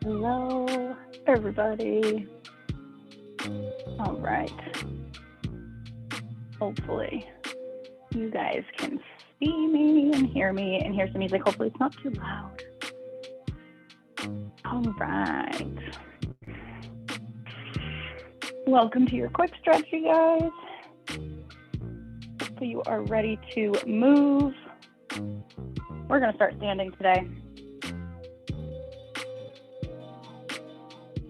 Hello, everybody. All right. Hopefully you guys can see me and hear some music. Hopefully it's not too loud. All right. Welcome to your quick stretch, you guys. So you are ready to move. We're going to start standing today.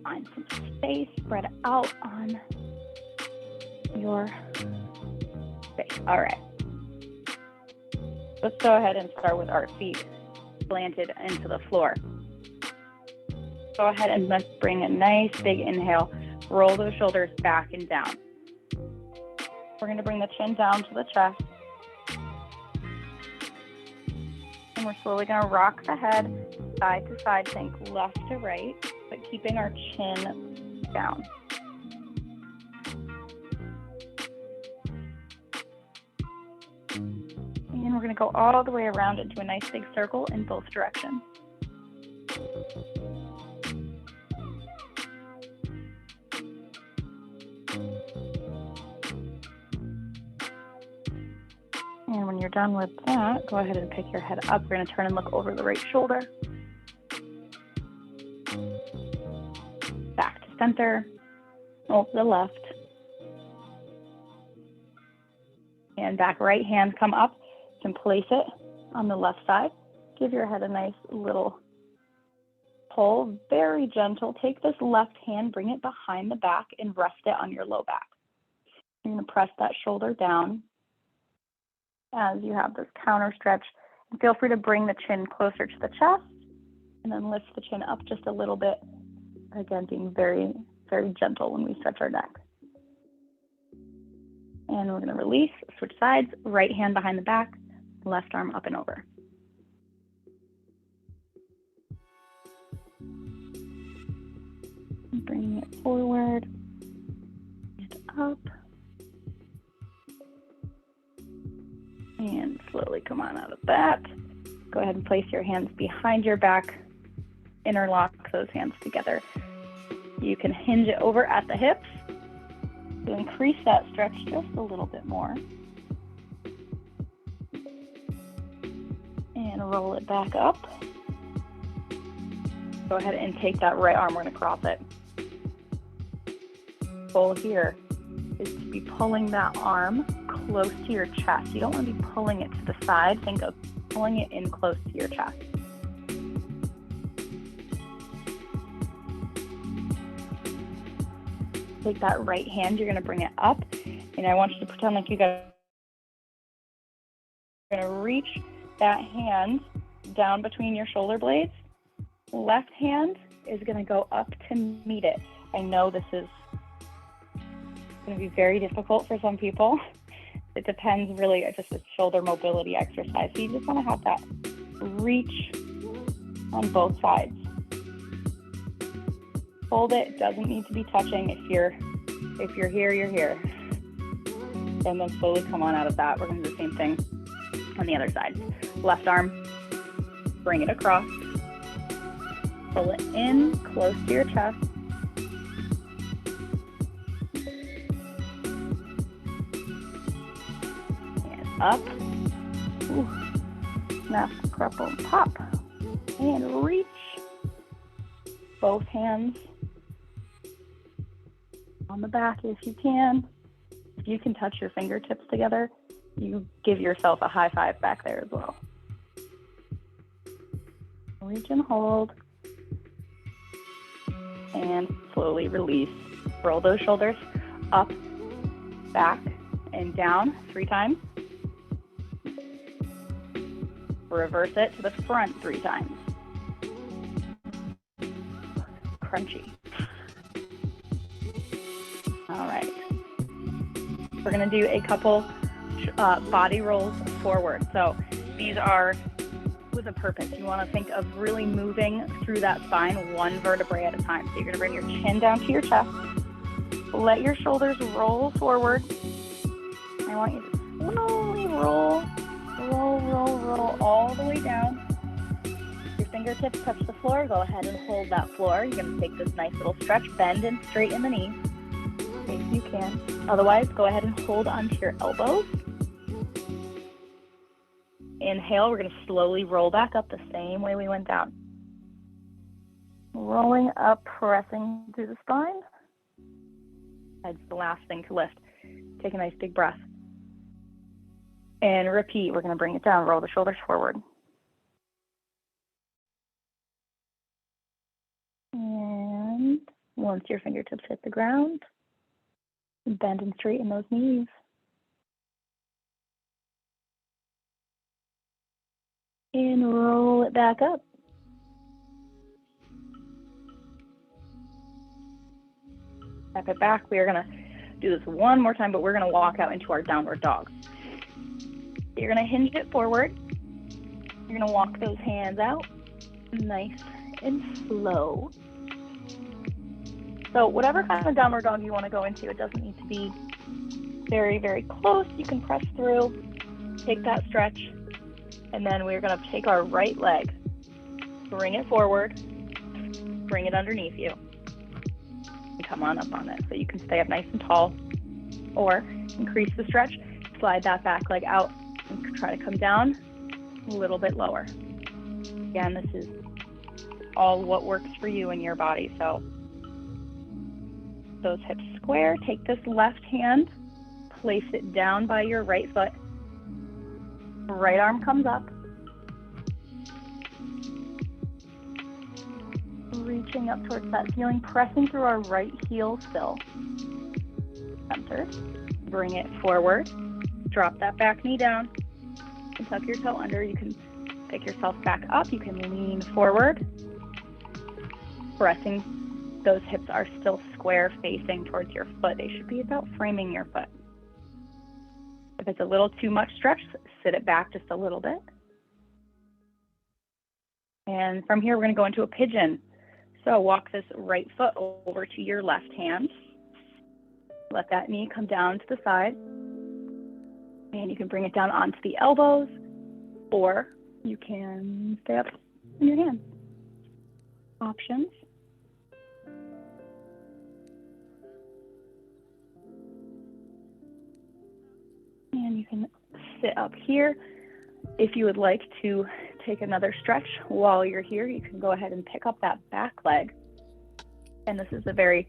Find some space, spread out on your space. All right. Let's go ahead and start with our feet planted into the floor. Go ahead and let's bring a nice big inhale. Roll those shoulders back and down. We're going to bring the chin down to the chest. And we're slowly going to rock the head side to side, think left to right, but keeping our chin down. And we're going to go all the way around into a nice big circle in both directions. And when you're done with that, go ahead and pick your head up. We're going to turn and look over the right shoulder. Back to center, over the left. And back, right hand come up. You can place it on the left side. Give your head a nice little pull, very gentle. Take this left hand, bring it behind the back and rest it on your low back. You're going to press that shoulder down as you have this counter stretch. And feel free to bring the chin closer to the chest and then lift the chin up just a little bit. Again, being very, very gentle when we stretch our neck. And we're going to release, switch sides, right hand behind the back, left arm up and over. And bringing it forward and up. And slowly come on out of that. Go ahead and place your hands behind your back. Interlock those hands together. You can hinge it over at the hips to increase that stretch just a little bit more. And roll it back up. Go ahead and take that right arm, we're going to cross it. Goal here is to be pulling that arm close to your chest. You don't want to be pulling it to the side. Think of pulling it in close to your chest. Take that right hand, you're going to bring it up, and I want you to pretend like you guys are going to reach that hand down between your shoulder blades. Left hand is going to go up to meet it. I know this is going to be very difficult for some people. It depends really, it's just a shoulder mobility exercise. So you just want to have that reach on both sides. Hold it, doesn't need to be touching. If you're here, you're here. And then slowly come on out of that. We're going to do the same thing on the other side. Left arm, bring it across. Pull it in close to your chest. And up. Ooh. Snap, crumple, pop. And reach. Both hands on the back if you can. If you can touch your fingertips together, you give yourself a high five back there as well. Reach and hold. And slowly release. Roll those shoulders up, back, and down 3 times. Reverse it to the front 3 times. Crunchy. All right. We're going to do a couple body rolls forward. So these are with a purpose. You want to think of really moving through that spine one vertebrae at a time. So you're going to bring your chin down to your chest. Let your shoulders roll forward. I want you to slowly roll all the way down. Your fingertips touch the floor. Go ahead and hold that floor. You're going to take this nice little stretch, bend and straighten the knees if you can. Otherwise, go ahead and hold onto your elbows. Inhale, we're going to slowly roll back up the same way we went down. Rolling up, pressing through the spine. That's the last thing to lift. Take a nice big breath. And repeat, we're going to bring it down, roll the shoulders forward. And once your fingertips hit the ground, bend and straighten those knees. And roll it back up. Step it back. We are going to do this one more time, but we're going to walk out into our downward dog. You're going to hinge it forward. You're going to walk those hands out nice and slow. So whatever kind of downward dog you want to go into, it doesn't need to be very, very close. You can press through, take that stretch, and then we're going to take our right leg, bring it forward, bring it underneath you, and come on up on it. So you can stay up nice and tall, or increase the stretch, slide that back leg out, and try to come down a little bit lower. Again, this is all what works for you and your body. So those hips square. Take this left hand, place it down by your right foot. Right arm comes up. Reaching up towards that ceiling, pressing through our right heel still. Centered. Bring it forward. Drop that back knee down. And tuck your toe under. You can pick yourself back up. You can lean forward. Pressing. Those hips are still square facing towards your foot. They should be about framing your foot. If it's a little too much stretch, sit it back just a little bit. And from here, we're going to go into a pigeon. So walk this right foot over to your left hand. Let that knee come down to the side. And you can bring it down onto the elbows, or you can stay up in your hands. Options. And you can sit up here. If you would like to take another stretch while you're here, you can go ahead and pick up that back leg. And this is a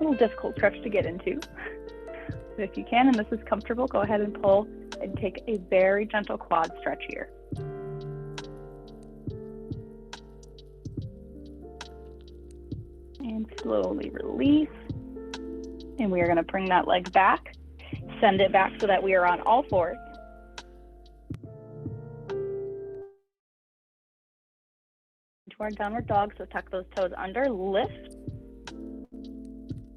little difficult stretch to get into. But if you can, and this is comfortable, go ahead and pull and take a very gentle quad stretch here. And slowly release. And we are going to bring that leg back. Send it back so that we are on all fours. Into our downward dog, so tuck those toes under, lift.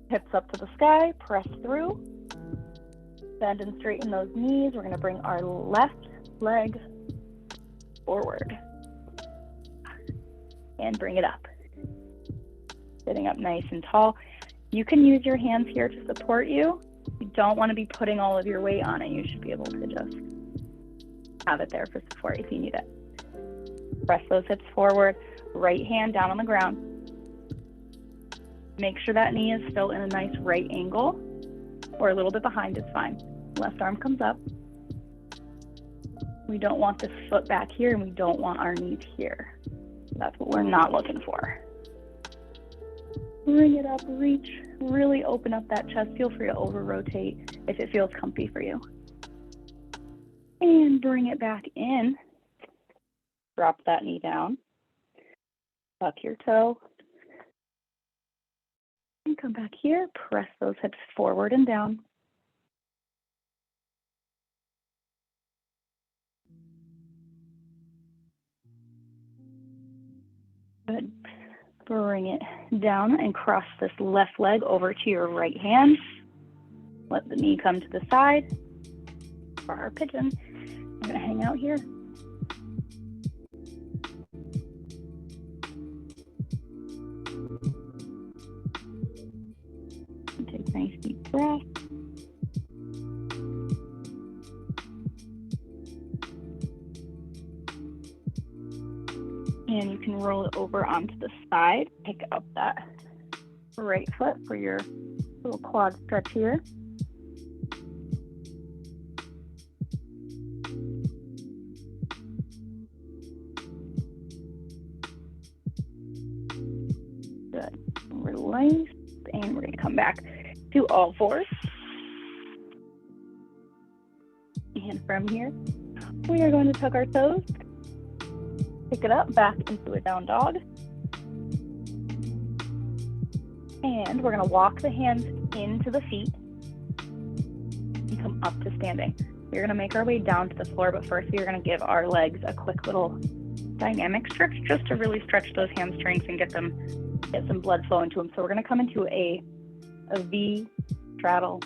Hips up to the sky, press through. Bend and straighten those knees. We're going to bring our left leg forward. And bring it up. Sitting up nice and tall. You can use your hands here to support you. You don't want to be putting all of your weight on it. You should be able to just have it there for support if you need it. Press those hips forward, right hand down on the ground. Make sure that knee is still in a nice right angle, or a little bit behind is fine. Left arm comes up. We don't want this foot back here, and we don't want our knees here. That's what we're not looking for. Bring it up, reach, really open up that chest. Feel free to over-rotate if it feels comfy for you. And bring it back in. Drop that knee down. Tuck your toe. And come back here, press those hips forward and down. Good. Bring it down and cross this left leg over to your right hand. Let the knee come to the side for our pigeon. We're going to hang out here. nice deep breath. And you can roll it over onto the side, pick up that right foot for your little quad stretch here. Good. Release, and we're going to come back to all fours. And from here, we are going to tuck our toes, pick it up back into a down dog. And we're going to walk the hands into the feet and come up to standing. We're going to make our way down to the floor, but first we're going to give our legs a quick little dynamic stretch just to really stretch those hamstrings and get some blood flow into them. So we're going to come into a V straddle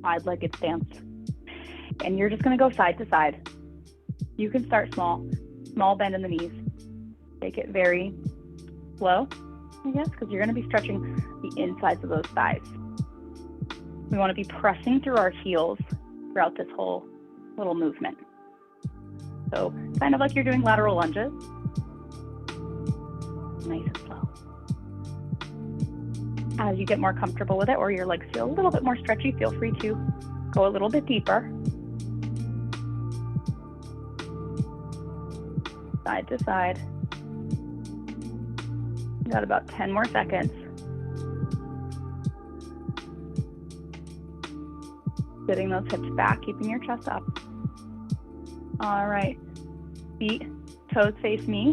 wide-legged stance. And you're just going to go side to side. You can start small bend in the knees. Take it very slow, I guess, because you're going to be stretching the insides of those thighs. We want to be pressing through our heels throughout this whole little movement. So kind of like you're doing lateral lunges. Nice and slow. As you get more comfortable with it, or your legs feel a little bit more stretchy, feel free to go a little bit deeper. Side to side. You got about 10 more seconds. Getting those hips back, keeping your chest up. All right, feet, toes face me.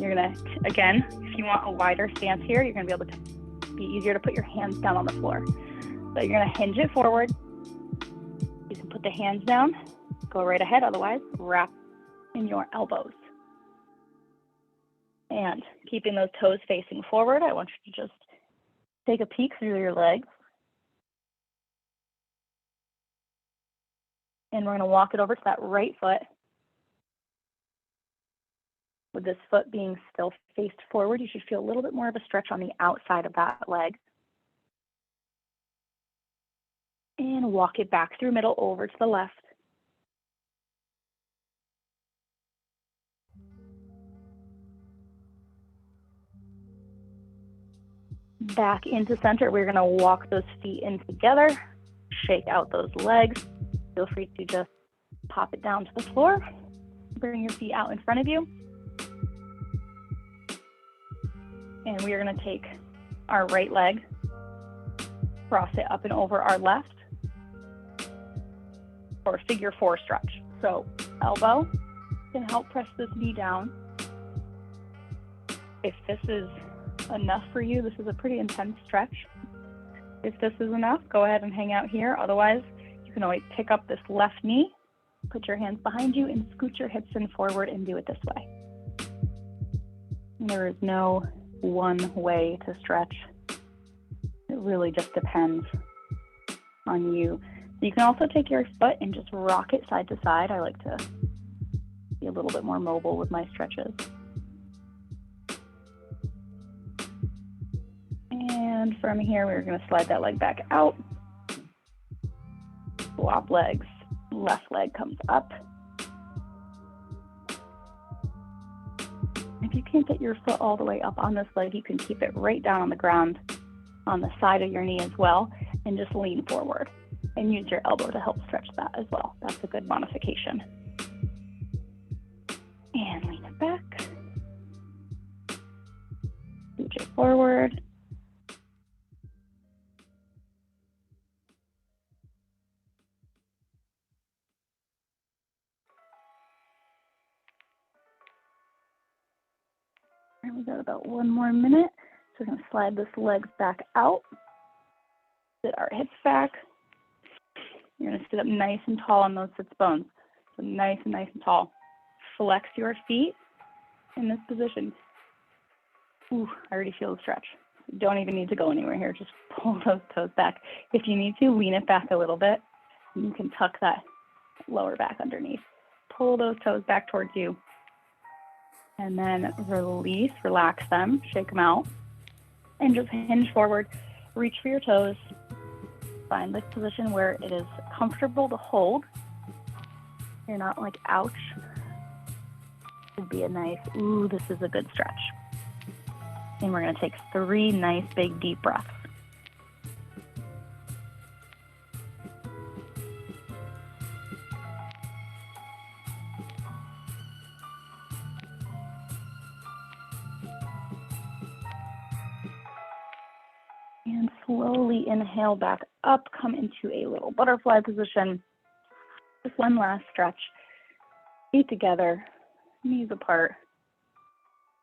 You're gonna, again, if you want a wider stance here, you're gonna be able to be easier to put your hands down on the floor. So you're gonna hinge it forward. You can put the hands down, go right ahead, otherwise wrap in your elbows. And keeping those toes facing forward, I want you to just take a peek through your legs. And we're going to walk it over to that right foot. With this foot being still faced forward, you should feel a little bit more of a stretch on the outside of that leg. And walk it back through middle over to the left. Back into center. We're going to walk those feet in together, shake out those legs. Feel free to just pop it down to the floor. Bring your feet out in front of you. And we are going to take our right leg, cross it up and over our left, or figure four stretch. So elbow can help press this knee down. If this is enough for you, this is a pretty intense stretch. If this is enough, go ahead and hang out here. Otherwise, you can always pick up this left knee, put your hands behind you, and scoot your hips in forward and do it this way. There is no one way to stretch. It really just depends on you. You can also take your foot and just rock it side to side. I like to be a little bit more mobile with my stretches. And from here, we're going to slide that leg back out. Swap legs. Left leg comes up. If you can't get your foot all the way up on this leg, you can keep it right down on the ground on the side of your knee as well, and just lean forward and use your elbow to help stretch that as well. That's a good modification. And lean it back. Scooch it forward. And we got about 1 more minute. So we're going to slide this leg back out. Sit our hips back. You're going to sit up nice and tall on those sits bones. So nice and tall. Flex your feet in this position. Ooh, I already feel the stretch. You don't even need to go anywhere here. Just pull those toes back. If you need to, lean it back a little bit. You can tuck that lower back underneath. Pull those toes back towards you. And then release, relax them, shake them out, and just hinge forward. Reach for your toes, Find this position where it is comfortable to hold. You're not like, ouch. This would be a nice, ooh, this is a good stretch. And we're gonna take 3 nice big deep breaths. And slowly inhale back up, come into a little butterfly position. Just one last stretch. Feet together, knees apart.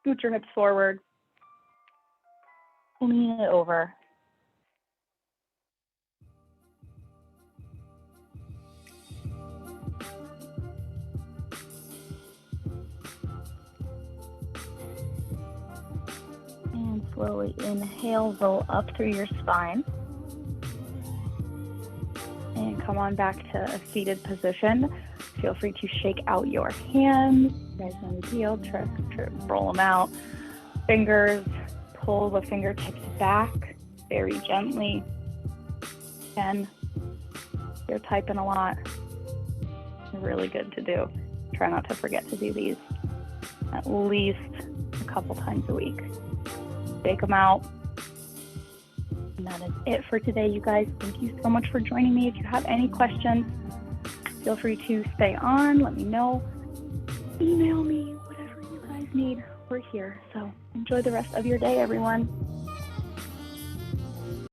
Scoot your hips forward. Lean it over. And slowly inhale, roll up through your spine. And come on back to a seated position. Feel free to shake out your hands. You guys know the deal. Trip, roll them out. Fingers, pull the fingertips back very gently. Again, you're typing a lot. Really good to do. Try not to forget to do these at least a couple times a week. Shake them out. And that is it for today, you guys. Thank you so much for joining me. If you have any questions, feel free to stay on. Let me know. Email me, whatever you guys need. We're here. So enjoy the rest of your day, everyone.